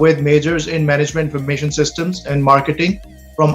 with majors in management information systems and marketing from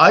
I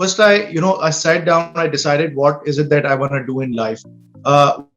First I sat down, I decided what is it that I want to do in life।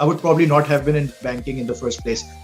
I would probably not have been in banking in the first place।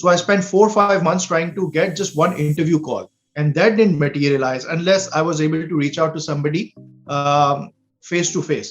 So I spent 4-5 months trying to get just one interview call, and that didn't materialize unless I was able to reach out to somebody face to face।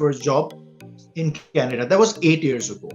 first job in Canada। That was 8 years ago।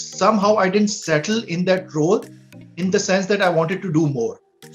somehow I didn't settle in that role in the sense that I wanted to do more।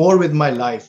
more with my life।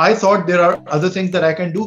I thought there are other things that I can do।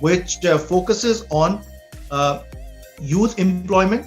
which focuses on youth employment,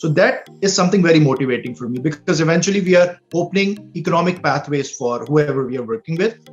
So that is something very motivating for me because eventually we are opening economic pathways for whoever we are working with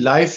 life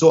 So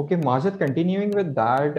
Okay, Majid, continuing with that,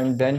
and then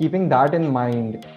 keeping that in mind,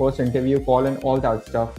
first interview call and all that stuff.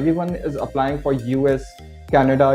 everyone is applying for US, Canada,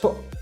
So,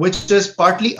which is partly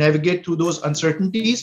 navigate through those uncertainties.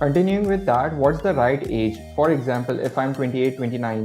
Continuing with that, what's the right age? For example, if I'm 28, 29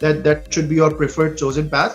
that should be your preferred chosen path.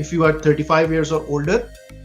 if you are 35 years or older,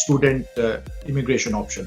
student immigration option.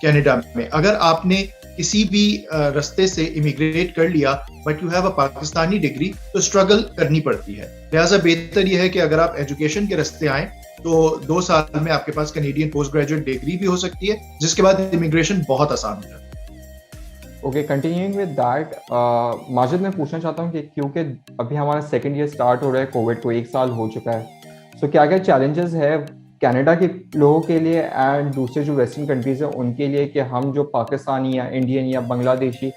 Canada میں. اگر آپ نے کسی بھی رستے سے immigrate کر لیا but you have a Pakistani degree تو اسٹرگل کرنی پڑتی ہے. لہٰذا بہتر یہ ہے کہ اگر آپ ایجوکیشن کے رستے آئیں تو 2 سال میں آپ کے پاس کینیڈین پوسٹ گریجویٹ ڈگری بھی ہو سکتی ہے, جس کے بعد امیگریشن بہت آسان ہو جاتی ہے. Okay, continuing with that, Majid میں پوچھنا چاہتا ہوں کہ کیونکہ ابھی ہمارا سیکنڈ ایئر اسٹارٹ ہو رہا ہے, کووڈ کو 1 سال ہو چکا ہے, سو کیا کیا چیلنجز ہے کینیڈا کے لوگوں کے لیے اینڈ دوسرے جو ویسٹرن کنٹریز ہیں ان کے لیے, کہ ہم جو پاکستانی یا انڈین یا بنگلہ دیشی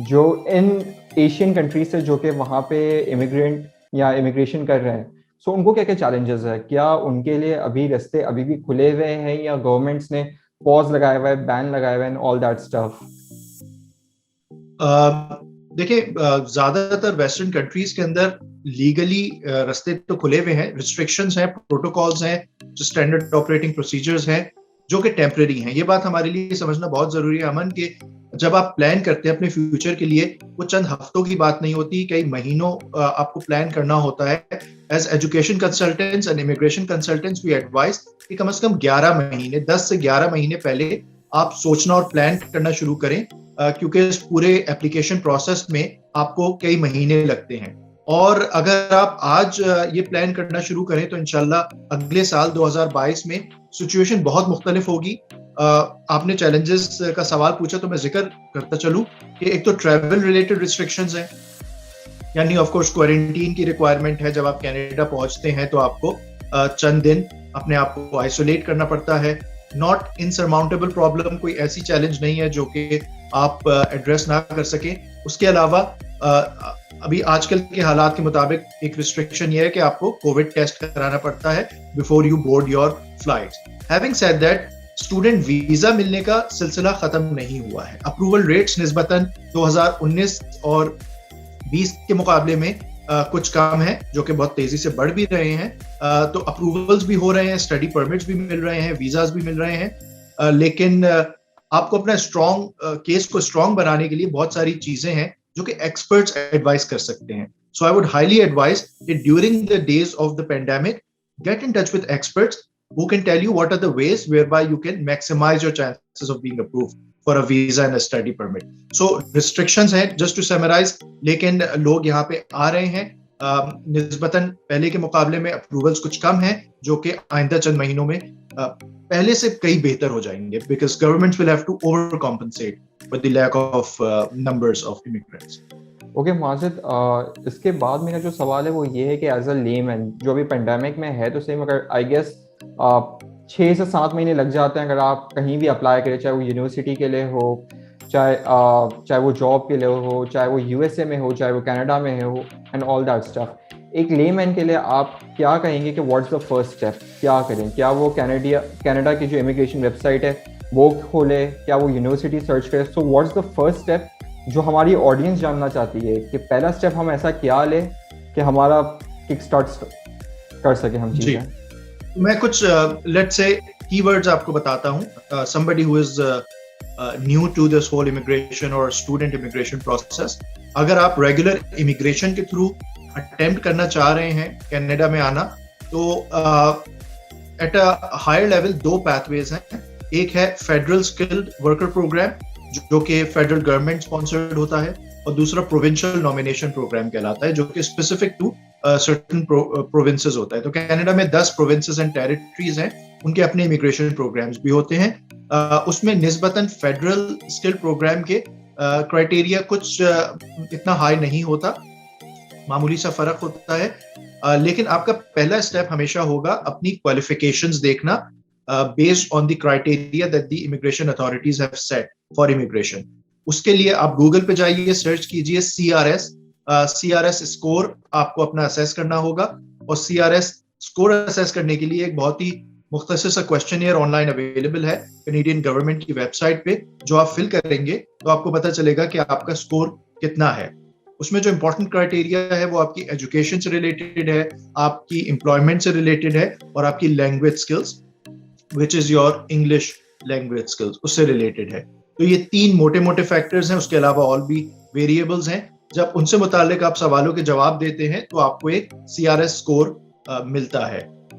جو ان ایشین کنٹریز سے جو کہ وہاں پہ امیگرینٹ یا امیگریشن کر رہے ہیں, سو ان کو کیا کیا چیلنجز ہے؟ کیا ان کے لیے ابھی رستے ابھی بھی کھلے ہوئے ہیں یا گورنمنٹس نے پاز لگایا ہوا ہے, بین لگایا ہوا ہے, آل دیٹ اسٹف؟ دیکھیں, زیادہ تر ویسٹرن کنٹریز کے اندر لیگلی رستے تو کھلے ہوئے ہیں, ریسٹرکشنز ہیں, پروٹوکالز ہیں, جو اسٹینڈرڈ آپریٹنگ پروسیجرز ہیں جو کہ ٹیمپرری ہیں. یہ بات ہمارے لیے سمجھنا بہت ضروری ہے امن, کہ جب آپ پلان کرتے ہیں اپنے فیوچر کے لیے, وہ چند ہفتوں کی بات نہیں ہوتی, کئی مہینوں آپ کو پلان کرنا ہوتا ہے. As education consultants and immigration consultants we advise کہ کم از کم 11 مہینے 10 سے 11 مہینے پہلے آپ سوچنا اور پلان کرنا شروع کریں, کیونکہ اس پورے ایپلیکیشن پروسیس میں آپ کو کئی مہینے لگتے ہیں. اور اگر آپ آج یہ پلان کرنا شروع کریں تو انشاءاللہ اگلے سال 2022 میں سچویشن بہت مختلف ہوگی. آپ نے چیلنجز کا سوال پوچھا تو میں ذکر کرتا چلوں کہ ایک تو ٹریول ریلیٹڈ ریسٹرکشنز ہیں, یعنی آف کورس کوارنٹین کی ریکوائرمنٹ ہے. جب آپ کینیڈا پہنچتے ہیں تو آپ کو چند دن اپنے آپ کو آئسولیٹ کرنا پڑتا ہے. ناٹ انسرماؤنٹیبل پرابلم, کوئی ایسی چیلنج نہیں ہے جو کہ آپ ایڈریس نہ کر سکیں. اس کے علاوہ ابھی آج کل کے حالات کے مطابق ایک ریسٹرکشن یہ ہے کہ آپ کو کووڈ ٹیسٹ کرانا پڑتا ہے before you board your flight. Having said that, student visa ملنے کا سلسلہ ختم نہیں ہوا ہے. اپروول ریٹس نسبتاً 2019 اور 20 کے مقابلے میں کچھ کام ہیں, جو کہ بہت تیزی سے بڑھ بھی رہے ہیں. تو اپروولز بھی ہو رہے ہیں, اسٹڈی پرمٹس بھی مل رہے ہیں, ویزاز بھی مل رہے ہیں, لیکن آپ کو اپنا کیس کو اسٹرانگ بنانے کے لیے بہت ساری چیزیں ہیں جو کہ ایکسپرٹس ایڈوائز کر سکتے ہیں. So I would highly advise کہ during the days of the pandemic get in touch with experts who can tell you what are the ways whereby you can maximize your chances of being approved for a visa and a study permit. So restrictions ہیں just to summarize, لیکن لوگ یہاں پہ آ رہے ہیں. نسبتاً پہلے کے مقابلے میں اپروولز کچھ کم ہیں, جو کہ آئندہ چند مہینوں میں پہلے سے کئی بہتر ہو جائیں گے, because governments will have to overcompensate for the lack of numbers of immigrants. Okay Majid, اس کے بعد میرا جو سوال ہے وہ یہ ہے کہ ایز اے لیمین جو ابھی پینڈیمک میں ہے تو صحیح, مگر آئی گیس 6 سے 7 مہینے لگ جاتے ہیں اگر آپ کہیں بھی اپلائی کریں, چاہے وہ یونیورسٹی کے لیے ہو, چاہے وہ جاب کے لیے ہو, چاہے وہ USA میں ہو, چاہے وہ کینیڈا میں ہو, اینڈ آل دیٹ اسٹف. ایک لیمین کے لیے آپ کیا کہیں گے کہ واٹس دا فرسٹ اسٹیپ, کیا کریں؟ کیا وہ کینیڈا کی جو امیگریشن ویب سائٹ ہے وہ کھولے, کیا وہ یونیورسٹی سرچ کرے؟ So what's the first step جو ہماری آڈینس جاننا چاہتی ہے, کہ پہلا اسٹیپ ہم ایسا کیا لیں کہ ہمارا کک اسٹارٹ کر سکیں ہم چیزیں؟ میں کچھ لیٹ سے کی ورڈز آپ کو بتاتا ہوں. somebody who is new to this whole immigration or student immigration process, اگر آپ ریگولر امیگریشن کے تھرو اٹیمپٹ کرنا چاہ رہے ہیں کینیڈا میں آنا, تو at a higher level 2 pathways ہیں. ایک ہے فیڈرل اسکلڈ ورکر پروگرام جو کہ فیڈرل گورنمنٹ اسپانسرڈ ہوتا ہے, اور دوسرا پروونشل نامینیشن پروگرام کہلاتا ہے جو کہ اسپیسیفک ٹو سرٹن پروونسز ہوتا ہے. تو کینیڈا میں 10 پروونسز اینڈ ٹیریٹریز ہیں, ان کے اپنے امیگریشن پروگرامز بھی ہوتے ہیں. اس میں نسبتاً فیڈرل اسکل پروگرام کے کرائٹیریا کچھ اتنا ہائی نہیں ہوتا, معمولی سا فرق ہوتا ہے, لیکن آپ کا پہلا اسٹیپ ہمیشہ ہوگا اپنی کوالیفیکیشنز دیکھنا based on the criteria that the immigration authorities have set for immigration. اس کے لیے آپ گوگل پہ جائیے, سرچ کیجئے CRS اسکور آپ کو اپنا اسیس کرنا ہوگا, اور CRS اسکور اسیس کرنے کے لیے ایک بہت ہی مختصر سا کویسچنیئر آن لائن اویلیبل ہے کینیڈین گورنمنٹ کی ویب سائٹ پہ, جو آپ فل کریں گے تو آپ کو پتہ چلے گا کہ آپ کا اسکور کتنا ہے. اس میں جو امپورٹنٹ کرائٹیریا ہے وہ آپ کی ایجوکیشن سے ریلیٹڈ ہے, آپ کی امپلائمنٹ سے ریلیٹڈ ہے, اور آپ کی language skills which is your English language skills, اس سے ریلیٹڈ ہے. تو یہ 3 موٹے موٹے فیکٹرز ہیں. اس کے علاوہ اور بھی ویریبلز ہیں. جب ان سے متعلق آپ سوالوں کے جواب دیتے ہیں تو آپ کو ایک CRS اسکور ملتا ہے.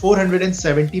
470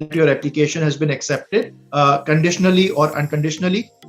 that your application has been accepted conditionally or unconditionally,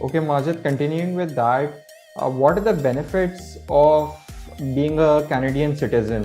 Okay, Majid, continuing with that, what are the benefits of being a Canadian citizen?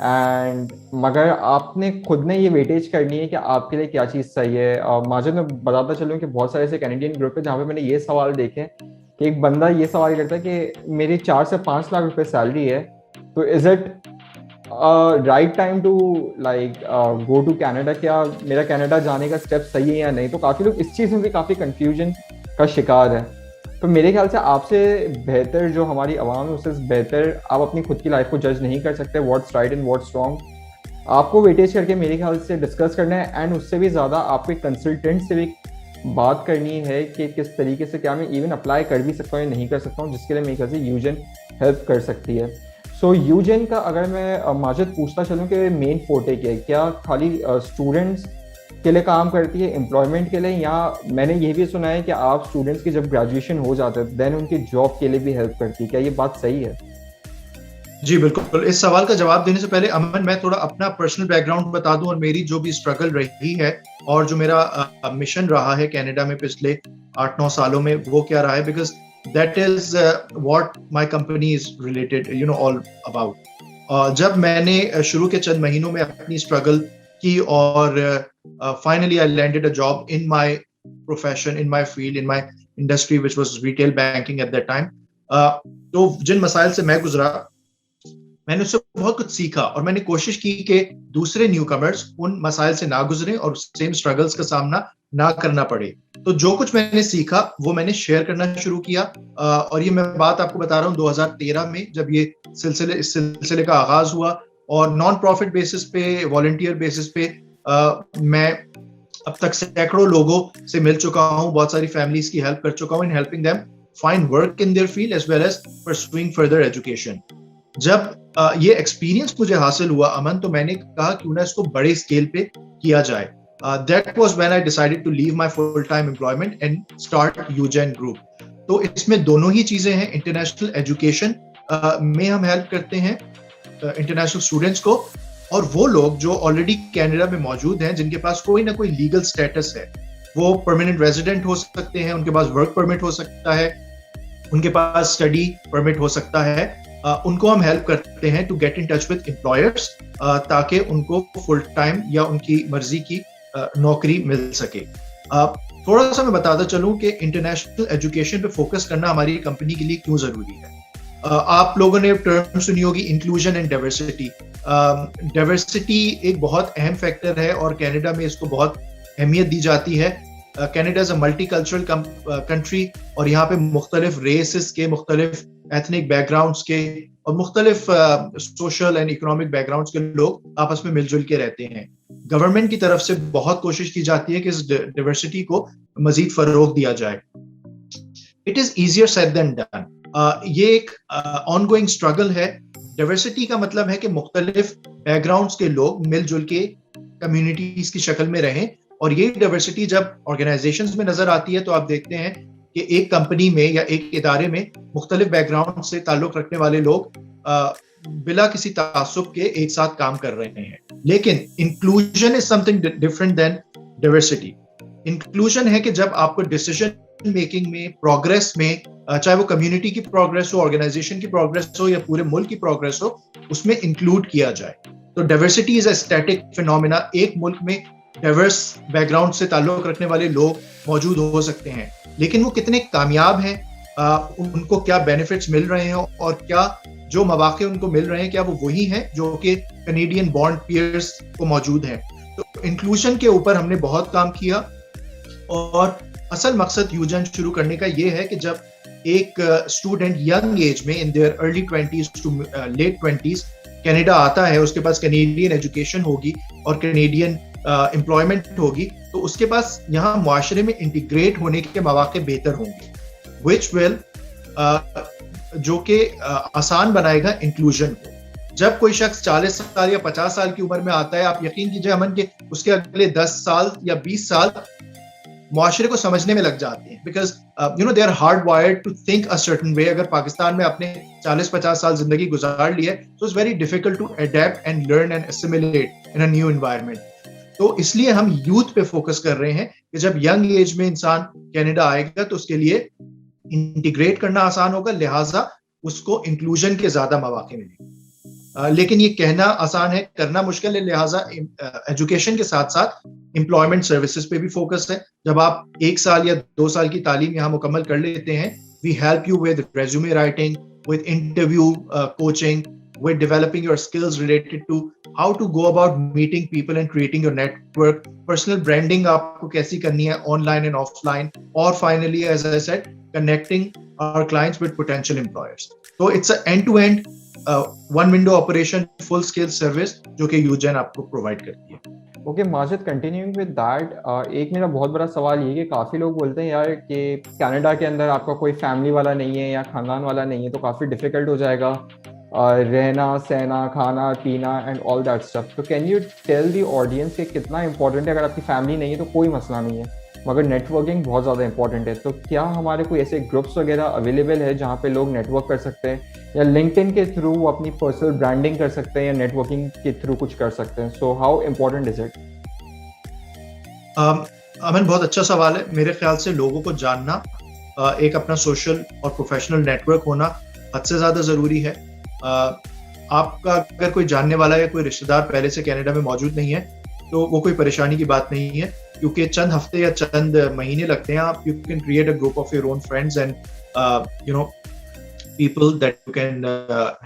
And مگر آپ نے خود نے یہ ویٹیج کرنی ہے کہ آپ کے لیے کیا چیز صحیح ہے. ماجد میں بتاتا چلوں کہ بہت سارے ایسے کینیڈین گروپ ہے جہاں پہ میں نے یہ سوال دیکھے کہ ایک بندہ یہ سوال کرتا ہے کہ میری 4 سے 5 لاکھ روپے سیلری ہے, تو is it right time to like go to Canada, کیا میرا کینیڈا جانے کا اسٹیپ صحیح ہے یا نہیں. تو کافی لوگ اس چیز میں بھی کافی کنفیوژن کا شکار ہے. تو میرے خیال سے آپ سے بہتر جو ہماری عوام ہے اس سے بہتر آپ اپنی خود کی لائف کو جج نہیں کر سکتے, what's right and what's wrong. آپ کو ویٹیج کر کے میرے خیال سے ڈسکس کرنا ہے, اینڈ اس سے بھی زیادہ آپ کو ایک کنسلٹنٹ سے بھی بات کرنی ہے کہ کس طریقے سے کیا میں ایون اپلائی کر بھی سکتا ہوں یا نہیں کر سکتا ہوں, جس کے لیے میرے خیال سے یوجن ہیلپ کر سکتی ہے. سو یوجن کا اگر میں ماجد پوچھتا چلوں کہ مین فورٹے کیا ہے, کیا خالی اسٹوڈنٹس کے لیے کام کرتی ہے امپلائمنٹ کے لیے, یا میں نے یہ بھی سنا ہے کہ آپ اسٹوڈنٹس کی جب گریجویشن ہو جاتا ہے دین ان کی جاب کے لیے بھی ہیلپ کرتی ہے, کیا یہ بات صحیح ہے؟ جی بالکل. اس سوال کا جواب دینے سے پہلے امن میں تھوڑا اپنا پرسنل بیک گراؤنڈ بتا دوں اور میری جو بھی اسٹرگل رہی ہے اور جو میرا مشن رہا ہے کینیڈا میں پچھلے 8-9 سالوں میں وہ کیا رہا ہے, because that is what my company is related all about. جب میں نے شروع کے چند مہینوں میں اپنی اسٹرگل کی اور finally I landed a job in my profession, in my field, in my industry which was retail banking at that time. تو جن مسائل سے میں گزرا میں نے اس سے بہت کچھ سیکھا اور میں نے کوشش کی کہ دوسرے نیو کمرز ان مسائل سے نہ گزریں اور سیم اسٹرگلز کا سامنا نہ کرنا پڑے. تو جو کچھ میں نے سیکھا وہ میں نے شیئر کرنا شروع کیا, اور یہ میں بات آپ کو بتا رہا ہوں 2013 میں جب یہ اس سلسلے کا آغاز ہوا, اور نان پروفٹ بیسس پہ, والنٹیئر بیسس پہ میں اب تک سینکڑوں لوگوں سے مل چکا ہوں, بہت ساری فیملیز کی ہیلپ کر چکا ہوں in helping them find work in their field as well as pursuing further education. جب یہ ایکسپیرینس مجھے حاصل ہوا امن, تو میں نے کہا کیوں نہ اس کو بڑے اسکیل پہ کیا جائے. That was when I decided to leave my full-time employment and start UGen Group. تو اس میں دونوں ہی چیزیں ہیں, انٹرنیشنل ایجوکیشن میں ہم ہیلپ کرتے ہیں انٹرنیشنل اسٹوڈنٹس کو, اور وہ لوگ جو آلریڈی کینیڈا میں موجود ہیں جن کے پاس کوئی نہ کوئی لیگل اسٹیٹس ہے, وہ پرماننٹ ریزیڈنٹ ہو سکتے ہیں, ان کے پاس ورک پرمٹ ہو سکتا ہے, ان کے پاس اسٹڈی پرمٹ ہو سکتا ہے, ان کو ہم ہیلپ کرتے ہیں to get in touch with employers تاکہ ان کو فل ٹائم یا ان کی مرضی کی نوکری مل سکے. تھوڑا سا میں بتاتا چلوں کہ انٹرنیشنل ایجوکیشن پہ فوکس کرنا ہماری کمپنی کے لیے کیوں ضروری ہے. آپ لوگوں نے ٹرم سنی ہوگی انکلوژن اینڈ ڈائیورسٹی. ڈائیورسٹی ایک بہت اہم فیکٹر ہے اور کینیڈا میں اس کو بہت اہمیت دی جاتی ہے. Canada is a multi cultural country اور یہاں پہ مختلف ریسز کے, مختلف ایتھنک بیک گراؤنڈس کے اور مختلف social and economic back grounds کے لوگ آپس میں مل جل کے رہتے ہیں. گورنمنٹ کی طرف سے بہت کوشش کی جاتی ہے کہ اس ڈائیورسٹی کو مزید فروغ دیا جائے. It is easier said than done. یہ ایک آن گوئنگ اسٹرگل ہے. ڈائیورسٹی کا مطلب ہے کہ مختلف بیک گراؤنڈس کے لوگ مل جل کے کمیونٹیز کی شکل میں رہیں, اور یہ ڈائیورسٹی جب آرگنائزیشنز میں نظر آتی ہے تو آپ دیکھتے ہیں کہ ایک کمپنی میں یا ایک ادارے میں مختلف بیک گراؤنڈ سے تعلق رکھنے والے لوگ بلا کسی تعصب کے ایک ساتھ کام کر رہے ہیں. لیکن انکلوژن از سم تھنگ ڈفرنٹ دین ڈائیورسٹی. انکلوژن ہے کہ جب آپ کو ڈیسیژن میکنگ میں, پروگرس میں, چاہے وہ کمیونٹی کی پروگرس ہو, آرگنائزیشن کی پروگرس ہو یا پورے ملک کی پروگرس ہو, اس میں انکلوڈ کیا جائے. تو diversity is a static phenomena. ایک ملک میں ڈائیورس بیک گراؤنڈ سے تعلق رکھنے والے لوگ موجود ہو سکتے ہیں, لیکن وہ کتنے کامیاب ہیں, ان کو کیا بینیفٹس مل رہے ہیں اور کیا جو مواقع ان کو مل رہے ہیں کیا وہ وہی ہیں جو کہ کینیڈین بانڈ پیئرس کو موجود ہیں. تو انکلوژن کے اوپر ہم نے بہت کام کیا, اور اصل مقصد یوجن شروع کرنے کا یہ ہے کہ جب ایک اسٹوڈنٹ ینگ ایج میں in their early 20s to late 20s Canada آتا ہے, اس کے پاس کینیڈین ایجوکیشن ہوگی اور کینیڈین امپلائمنٹ ہوگی, تو اس کے پاس یہاں معاشرے میں انٹیگریٹ ہونے کے مواقع بہتر ہوں گے, which will جو کہ آسان بنائے گا انکلوژن کو. جب کوئی شخص 40 سال یا 50 سال کی عمر میں آتا ہے, آپ یقین کیجئے امن کہ اس کے اگلے 10 سال یا 20 سال معاشرے کو سمجھنے میں لگ جاتے ہیں, because they are hard wired to think a certain way. اگر پاکستان میں آپ نے 40-50 سال زندگی گزار لی ہے, so it's very difficult to adapt and learn and assimilate in a new environment. تو اس لیے ہم یوتھ پہ فوکس کر رہے ہیں کہ جب ینگ ایج میں انسان کینیڈا آئے گا تو اس کے لیے انٹیگریٹ کرنا آسان ہوگا, لہٰذا اس کو انکلوژن کے زیادہ مواقع ملیں گے. لیکن یہ کہنا آسان ہے, کرنا مشکل ہے. لہٰذا ایجوکیشن کے ساتھ ساتھ امپلائمنٹ سروسز پہ بھی فوکس ہے. جب آپ 1 سال یا 2 سال کی تعلیم یہاں مکمل کر لیتے ہیں, we help you with resume writing, with interview coaching, with developing your skills related to how to go about meeting people and creating your network, personal branding آپ کو کیسی کرنی ہے online and offline, اور finally as I said connecting our clients with potential employers. So it's a end-to-end one window operation full scale service جو کہ UGen آپ کو provide کرتی ہے. Okay Majid, continuing with that, ایک میرا بہت بڑا سوال یہ کہ کافی لوگ بولتے ہیں یار کہ کینیڈا کے اندر آپ کا کوئی فیملی والا نہیں ہے یا خاندان والا نہیں ہے تو کافی ڈیفیکلٹ ہو جائے گا رہنا سہنا کھانا پینا اینڈ آل دیٹ اسٹف. تو can you tell the audience کہ کتنا امپورٹنٹ ہے؟ اگر آپ کی فیملی نہیں ہے تو کوئی مسئلہ نہیں ہے, مگر نیٹ ورکنگ بہت زیادہ امپورٹنٹ ہے. تو کیا ہمارے کوئی ایسے گروپس وغیرہ اویلیبل ہے جہاں پہ لوگ نیٹ ورک کر سکتے ہیں, یا لنکڈ ان کے تھرو وہ اپنی پرسنل برانڈنگ کر سکتے ہیں, یا نیٹ ورکنگ کے تھرو کچھ کر سکتے ہیں؟ So how important is it? امن بہت اچھا سوال ہے. میرے خیال سے لوگوں کو جاننا, ایک اپنا سوشل اور پروفیشنل نیٹ ورک ہونا حد سے زیادہ ضروری ہے. آپ کا اگر کوئی جاننے والا یا کوئی رشتہ دار پہلے سے کینیڈا میں موجود نہیں ہے تو وہ کوئی پریشانی کی بات نہیں ہے, کیونکہ چند ہفتے یا چند مہینے لگتے ہیں. آپ you can create a group of your own friends and you know people that you can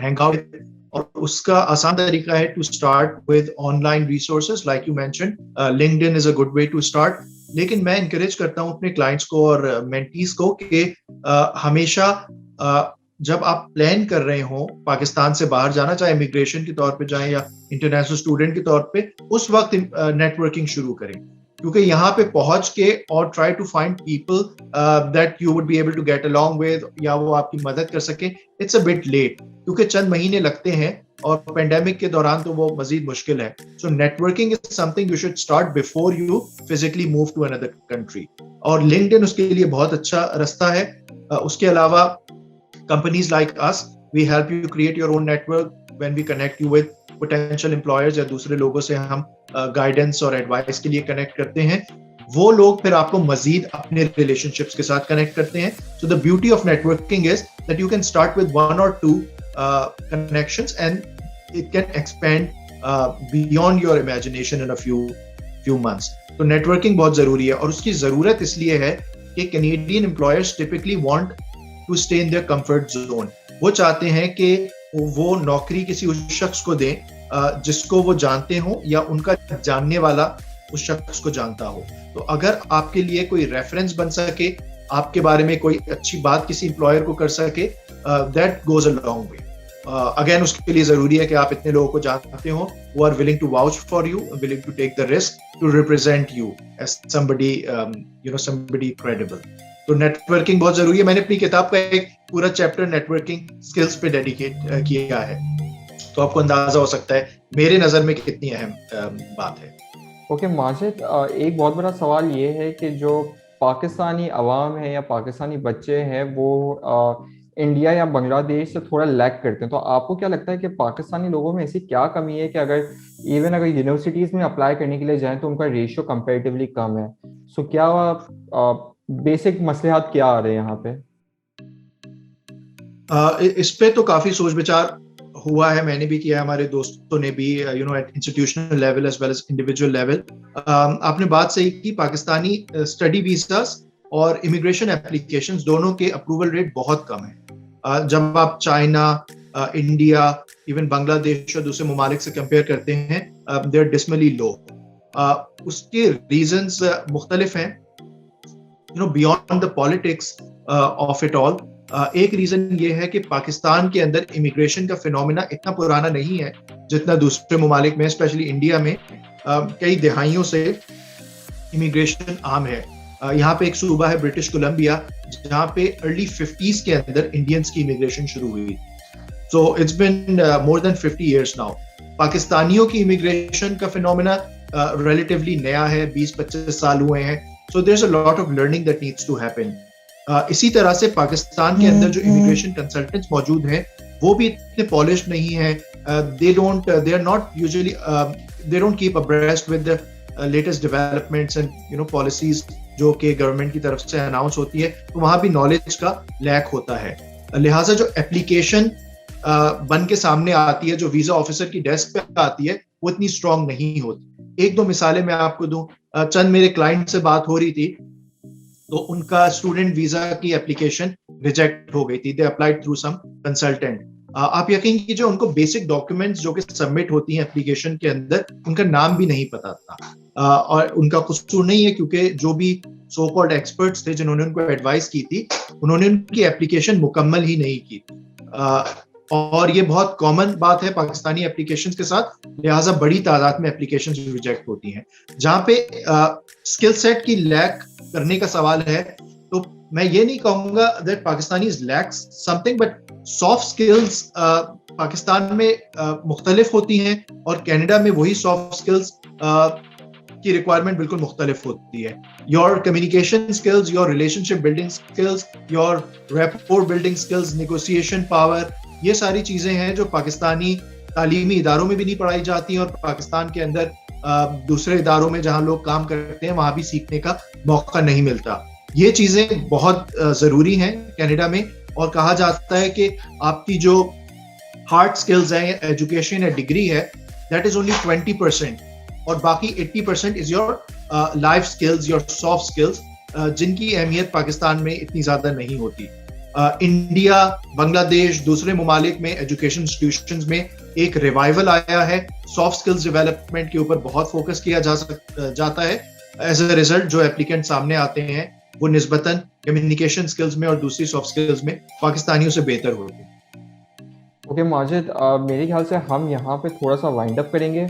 hang out. اور اس کا آسان طریقہ ہے to start with online resources like you mentioned. LinkedIn is a good way to start. لیکن میں encourage کرتا ہوں اپنے کلائنٹس کو اور مینٹیز کو کہ ہمیشا جب آپ پلان کر رہے ہوں پاکستان سے باہر جانا, چاہے امیگریشن کے طور پہ جائیں یا انٹرنیشنل اسٹوڈنٹ کے طور پہ, اس وقت نیٹ ورکنگ شروع کریں. کیونکہ یہاں پہ پہنچ کے اور try to find people that you would be able to get along with, یا وہ آپ کی مدد کر سکے, اٹس اے بٹ لیٹ, کیونکہ چند مہینے لگتے ہیں اور پینڈیمک کے دوران تو وہ مزید مشکل ہے. So networking is something you should start before you physically move to another country, اور لنکڈ ان اس کے لیے بہت اچھا رستہ ہے. اس کے علاوہ companies like us, we help you create your own network when we connect you with potential employers, یا دوسرے لوگوں سے ہم گائیڈنس اور ایڈوائس کے لیے کنیکٹ کرتے ہیں. وہ لوگ پھر آپ کو مزید اپنے ریلیشن شپس کے ساتھ کنیکٹ کرتے ہیں. So the beauty of networking is that you can start with 1 or 2 connections and it can expand beyond your imagination in a few months. تو نیٹورکنگ بہت ضروری ہے, اور اس کی ضرورت اس لیے ہے کہ Canadian employers typically want to stay in their comfort zone. وہ چاہتے ہیں کہ وہ نوکری کسی اس شخص کو دیں جس کو وہ جانتے ہوں یا ان کا جاننے والا اس شخص کو جانتا ہو. تو اگر آپ کے لیے کوئی ریفرنس بن سکے, آپ کے بارے میں کوئی اچھی بات کسی امپلائر کو کر سکے, that goes a long way. Again اس کے لیے ضروری ہے کہ آپ اتنے لوگوں کو جانتے ہوں who are willing to vouch for you, willing to take the risk to represent you as somebody credible. تو نیٹ ورکنگ بہت ضروری ہے. میں نے اپنی کتاب کا ایک پورا چیپٹر نیٹ ورکنگ اسکلس پہ ڈیڈیکیٹ کیا ہے, تو آپ کو اندازہ ہو سکتا ہے میرے نظر میں کتنی اہم بات ہے. اوکے ماجد, ایک بہت بڑا سوال یہ ہے کہ جو پاکستانی عوام ہے یا پاکستانی بچے ہیں وہ انڈیا یا بنگلہ دیش سے تھوڑا لیک کرتے ہیں, تو آپ کو کیا لگتا ہے کہ پاکستانی لوگوں میں ایسی کیا کمی ہے کہ اگر یونیورسٹیز میں اپلائی کرنے کے لیے جائیں تو ان کا ریشو کمپیریٹیولی کم ہے؟ سو کیا بیسک مسئلات کیا آ رہے ہیں یہاں پہ؟ اس پہ تو کافی سوچ بچار ہوا ہے, میں نے بھی کیا ہے, ہمارے دوستوں نے بھی, at institutional level as well as individual level. آپ نے بات صحیح کی, پاکستانی اسٹڈی ویزاز اور امیگریشن اپلیکیشنز دونوں کے اپروول ریٹ بہت کم ہے. جب آپ چائنا, انڈیا, ایون بنگلہ دیش اور دوسرے ممالک سے کمپیئر کرتے ہیں, دے آر ڈسملی لو. اس کے ریزنز مختلف ہیں, beyond the politics of it all. ایک ریزن یہ ہے کہ پاکستان کے اندر امیگریشن کا فینومینا اتنا پرانا نہیں ہے جتنا دوسرے ممالک میں, اسپیشلی انڈیا میں کئی دہائیوں سے امیگریشن عام ہے. یہاں پہ ایک صوبہ ہے برٹش کولمبیا جہاں پہ ارلی 50s کے اندر انڈینس کی امیگریشن شروع ہوئی. So it's been more than 50 years now. پاکستانیوں کی امیگریشن کا فینومینا ریلیٹیولی نیا ہے, 20-25 سال ہوئے ہیں. So there's a lot of learning that needs to happen. اسی طرح سے پاکستان کے اندر جو امیگریشن کنسلٹنٹس موجود ہیں وہ بھی اتنے پالشڈ نہیں ہیں. They are not usually they don't keep abreast with the latest developments and policies جو کہ گورنمنٹ کی طرف سے اناؤنس ہوتی ہے, تو وہاں بھی نالج کا لیک ہوتا ہے. لہٰذا جو اپلیکیشن بن کے سامنے آتی ہے, جو ویزا آفیسر کی ڈیسک پہ آتی ہے, وہ اتنی اسٹرانگ نہیں ہوتی. ایک دو مثالیں میں آپ کو دوں. چند میرے کلائنٹ سے بات ہو رہی تھی, تو ان کا اسٹوڈنٹ ویزا کی اپلیکیشن ریجیکٹ ہو گئی تھی. دے اپلائیڈ تھرو سم کنسلٹنٹ. آپ یقین کیجیے ان کو بیسک ڈاکیومنٹس جو کہ سبمٹ ہوتی ہیں اپلیکیشن کے اندر, ان کا نام بھی نہیں پتا تھا. اور ان کا قصور نہیں ہے, کیونکہ جو بھی سو کالڈ ایکسپرٹس تھے جنہوں نے ان کو ایڈوائز کی تھی, انہوں نے ان کی اپلیکیشن مکمل ہی نہیں کی. اور یہ بہت کامن بات ہے پاکستانی اپلیکیشنز کے ساتھ, لہٰذا بڑی تعداد میں اپلیکیشنز ریجیکٹ ہوتی ہیں. جہاں پہ اسکل سیٹ کی لیک کرنے کا سوال ہے, تو میں یہ نہیں کہوں گا that Pakistanis lacks something, but soft skills Pakistan میں مختلف ہوتی ہیں, اور کینیڈا میں وہی سافٹ اسکلز کی ریکوائرمنٹ بالکل مختلف ہوتی ہے. Your communication skills, your relation ship building skills, your rapport building skills, negotiation power, یہ ساری چیزیں ہیں جو پاکستانی تعلیمی اداروں میں بھی نہیں پڑھائی جاتی ہیں, اور پاکستان کے اندر دوسرے اداروں میں جہاں لوگ کام کرتے ہیں وہاں بھی سیکھنے کا موقع نہیں ملتا. یہ چیزیں بہت ضروری ہیں کینیڈا میں, اور کہا جاتا ہے کہ آپ کی جو ہارڈ اسکلز ہیں, ایجوکیشن یا ڈگری ہے, دیٹ از اونلی 20%, اور باقی 80% is your life skills, your soft skills, جن کی اہمیت پاکستان میں اتنی زیادہ نہیں ہوتی. انڈیا, بنگلہ دیش, دوسرے ممالک میں ایجوکیشن انسٹیٹیوشنز میں ایک ریوائول آیا ہے. سافٹ اسکلز ڈیولپمنٹ کے اوپر بہت فوکس کیا جاتا ہے. ایز اے ریزلٹ جو اپلیکینٹ سامنے آتے ہیں وہ نسبتاً کمیونیکیشن اسکلز میں اور دوسری سافٹ اسکلز میں پاکستانیوں سے بہتر ہوتے ہیں. اوکے ماجد, میرے خیال سے ہم یہاں پہ تھوڑا سا وائنڈ اپ کریں گے.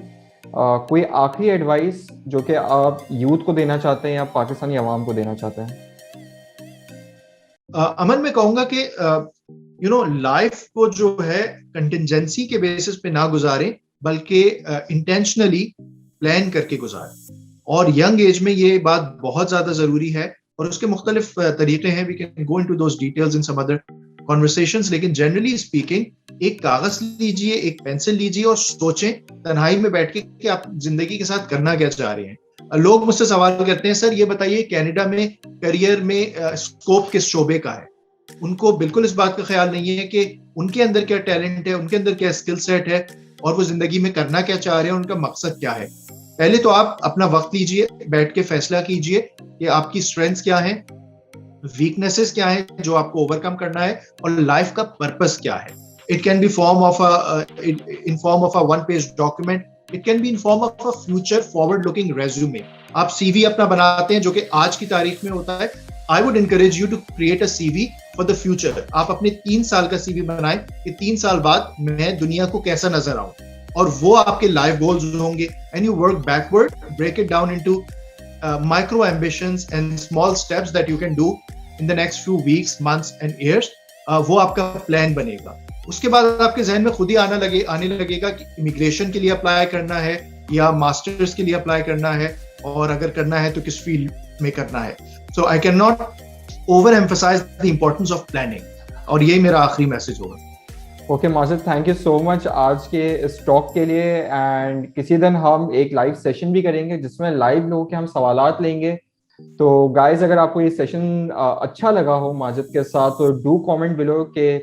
کوئی آخری ایڈوائس جو کہ آپ یوتھ کو دینا چاہتے ہیں یا پاکستانی عوام کو دینا چاہتے ہیں؟ امن, میں کہوں گا کہ لائف کو جو ہے کنٹینجنسی کے بیسس پہ نہ گزاریں, بلکہ انٹینشنلی پلان کر کے گزاریں. اور ینگ ایج میں یہ بات بہت زیادہ ضروری ہے, اور اس کے مختلف طریقے ہیں. We can go into those details in some other conversations, لیکن جنرلی اسپیکنگ ایک کاغذ لیجئے, ایک پینسل لیجئے اور سوچیں تنہائی میں بیٹھ کے کہ آپ زندگی کے ساتھ کرنا کیا چاہ رہے ہیں. لوگ مجھ سے سوال کرتے ہیں, سر یہ بتائیے کینیڈا میں کیریئر میں اسکوپ کس شعبے کا ہے. ان کو بالکل اس بات کا خیال نہیں ہے کہ ان کے اندر کیا ٹیلنٹ ہے, ان کے اندر کیا اسکل سیٹ ہے, اور وہ زندگی میں کرنا کیا چاہ رہے ہیں, ان کا مقصد کیا ہے. پہلے تو آپ اپنا وقت لیجئے, بیٹھ کے فیصلہ کیجئے کہ آپ کی اسٹرینتھس کیا ہیں, ویکنیسز کیا ہیں جو آپ کو اوور کم کرنا ہے, اور لائف کا پرپس کیا ہے. It can be in form of a one-page document. It can be in form of a future forward-looking resume. آپ سی وی اپنا بناتے ہیں جو کہ آج کی تاریخ میں ہوتا ہے. I would encourage you to create a CV for the future. آپ اپنے 3 سال کا سی وی بنائیں کہ 3 سال بعد میں دنیا کو کیسا نظر آؤں, اور وہ آپ کے لائف گولز ہوں گے. And you work backward, break it down into micro ambitions and small steps that you can do in the next few weeks, months and years. وہ آپ کا پلان بنے گا. اس کے بعد آپ کے ذہن میں خود ہی آنے لگے گا کہ امیگریشن کے لیے اپلائی کرنا ہے یا ماسٹرز کے لیے اپلائی کرنا ہے, اور اگر کرنا ہے تو کس فیلڈ میں کرنا ہے. So I can not overemphasise the importance of planning, اور یہی میرا آخری میسج ہوگا. Okay Majid, thank you so much آج کے اس ٹاک کے لیے. اینڈ کسی دن ہم ایک لائیو سیشن بھی کریں گے جس میں لائیو لوگوں کے ہم سوالات لیں گے. تو گائز, اگر آپ کو یہ سیشن اچھا لگا ہو ماجد کے ساتھ, تو ڈو کامنٹ بلو کہ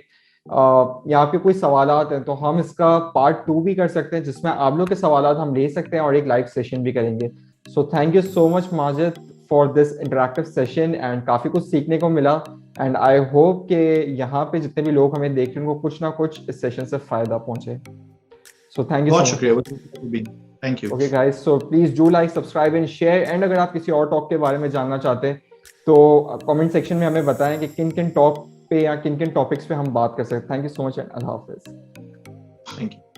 یہاں پہ کوئی سوالات ہیں, تو ہم اس کا پارٹ 2 بھی کر سکتے ہیں جس میں آپ لوگ کے سوالات ہم لے سکتے ہیں اور ایک لائیو سیشن بھی کریں گے. So thank you so much Majid for this interactive session, and کافی کچھ سیکھنے کو ملا. اینڈ آئی ہوپ کہ یہاں پہ جتنے بھی لوگ ہمیں دیکھ رہے ہیں ان کو کچھ نہ کچھ اس سیشن سے فائدہ پہنچے. سو تھینک یو. بہت شکریہ. Thank you. Okay guys, so please do like, subscribe and share. And اگر آپ کسی اور ٹاک کے بارے میں جاننا چاہتے ہیں تو کامنٹ سیکشن میں ہمیں بتائیں کہ کن کن ٹاک پہ یا کن کن ٹاپکس پہ ہم بات کر سکتے ہیں. Thank you so much and اللہ حافظ. Thank you.